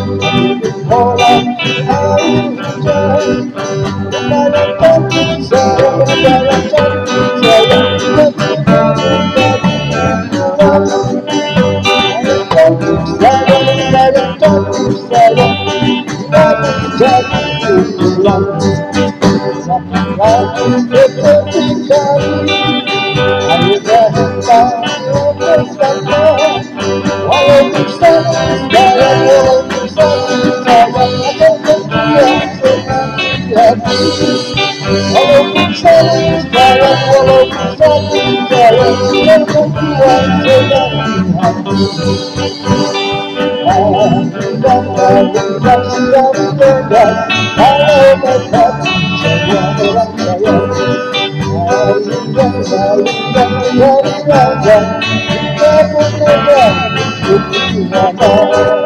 Sekolah air hujan, lumayan cantik saya, lumayan cantik saya, tapi kamu jadi hiburan. Lumayan cantik saya, lumayan cantik saya, tapi jadi hiburan. Tapi kamu seperti kali, akhirnya hendak bersama. Walau bisa saya, walau bisa saya akan berdua senang hati. Walau bisa saya, walau bisa saya akan berdua senang hati. Dan berikan sedang bebas, kalau dapat saya orang saya. Saling dari raja, kita berbeda untuk gimana.